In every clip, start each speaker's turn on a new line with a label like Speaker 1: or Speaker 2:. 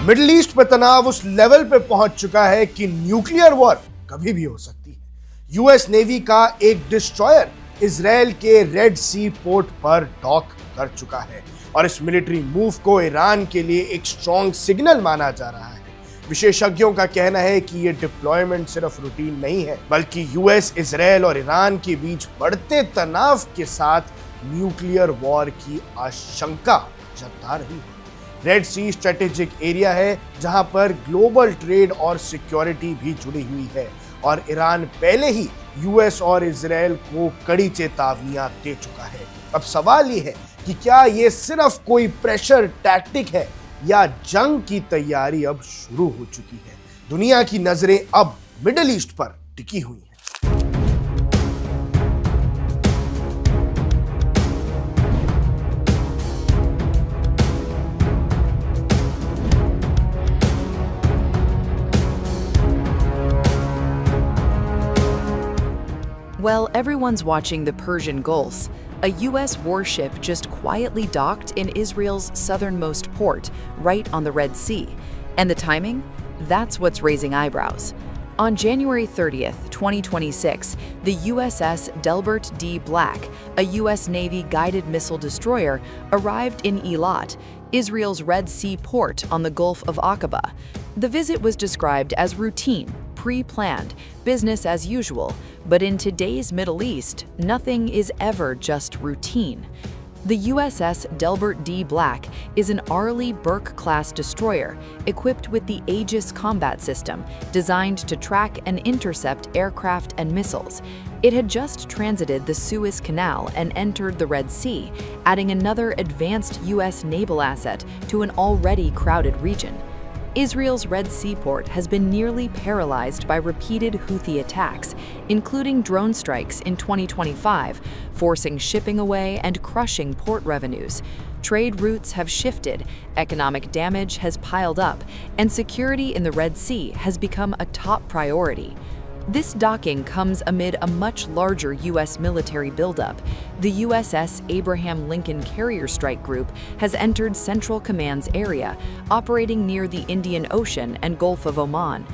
Speaker 1: Middle east पे तनाव उस लेवल पे पहुंच चुका है कि न्यूक्लियर वॉर कभी भी हो सकती है। यूएस नेवी का एक डिस्ट्रॉयर इजराइल के रेड सी पोर्ट पर डॉक कर चुका है और इस मिलिट्री मूव को ईरान के लिए एक स्ट्रॉन्ग सिग्नल माना जा रहा है। विशेषज्ञों का कहना है कि यह डिप्लॉयमेंट सिर्फ रूटीन नहीं है, बल्कि यूएस, इजराइल और ईरान के बीच बढ़ते तनाव के साथ न्यूक्लियर वॉर की आशंका जता रही है। रेड सी स्ट्रेटेजिक एरिया है जहां पर ग्लोबल ट्रेड और सिक्योरिटी भी जुड़ी हुई है और ईरान पहले ही यूएस और इजराइल को कड़ी चेतावनियां दे चुका है। अब सवाल यह है कि क्या यह सिर्फ कोई प्रेशर टैक्टिक है या जंग की तैयारी अब शुरू हो चुकी है। दुनिया की नजरें अब मिडिल ईस्ट पर टिकी हुई हैं।
Speaker 2: While everyone's watching the Persian Gulf, a U.S. warship just quietly docked in Israel's southernmost port, right on the Red Sea. And the timing? That's what's raising eyebrows. On January 30th, 2026, the USS.D. Black, a U.S. Navy guided missile destroyer, arrived in Eilat, Israel's Red Sea port on the Gulf of Aqaba. The visit was described as routine, pre-planned, business as usual, but in today's Middle East, nothing is ever just routine. The USS.D. Black is an Arleigh Burke-class destroyer equipped with the Aegis combat system designed to track and intercept aircraft and missiles. It had just transited the Suez Canal and entered the Red Sea, adding another advanced U.S. naval asset to an already crowded region. Israel's Red Sea port has been nearly paralyzed by repeated Houthi attacks, including drone strikes in 2025, forcing shipping away and crushing port revenues. Trade routes have shifted, economic damage has piled up, and security in the Red Sea has become a top priority. This docking comes amid a much larger U.S. military buildup. The USS Abraham Lincoln Carrier Strike Group has entered Central Command's area, operating near the Indian Ocean and Gulf of Oman.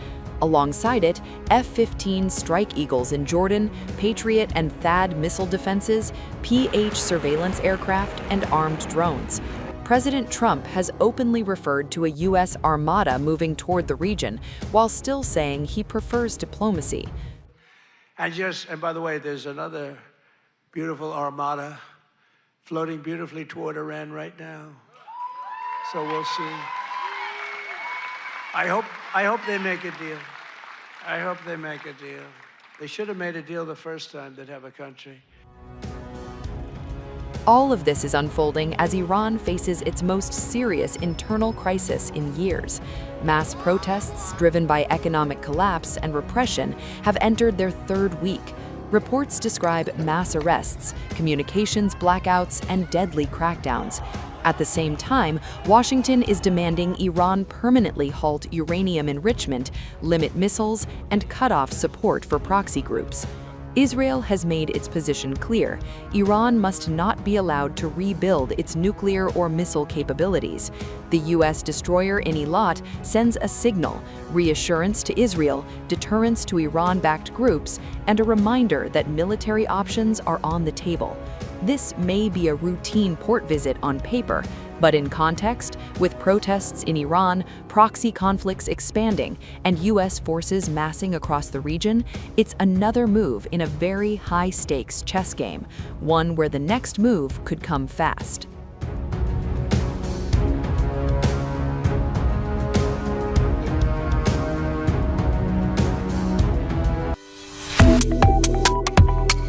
Speaker 2: Alongside it, F-15 Strike Eagles in Jordan, Patriot and THAAD missile defenses, P-8 surveillance aircraft, and armed drones. President Trump has openly referred to a U.S. armada moving toward the region, while still saying he prefers diplomacy.
Speaker 3: And by the way, there's another beautiful armada floating beautifully toward Iran right now. So we'll see. I hope they make a deal. I hope they make a deal. They should have made a deal the first time they'd have a country.
Speaker 2: All of this is unfolding as Iran faces its most serious internal crisis in years. Mass protests driven by economic collapse and repression have entered their third week. Reports describe mass arrests, communications blackouts, and deadly crackdowns. At the same time, Washington is demanding Iran permanently halt uranium enrichment, limit missiles, and cut off support for proxy groups. Israel has made its position clear. Iran must not be allowed to rebuild its nuclear or missile capabilities. The U.S. destroyer in Eilat sends a signal, reassurance to Israel, deterrence to Iran-backed groups, and a reminder that military options are on the table. This may be a routine port visit on paper, but in context, with protests in Iran, proxy conflicts expanding, and U.S. forces massing across the region, it's another move in a very high-stakes chess game, one where the next move could come fast.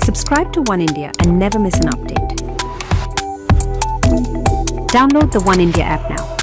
Speaker 4: Subscribe to One India and never miss an update. Download the One India app now.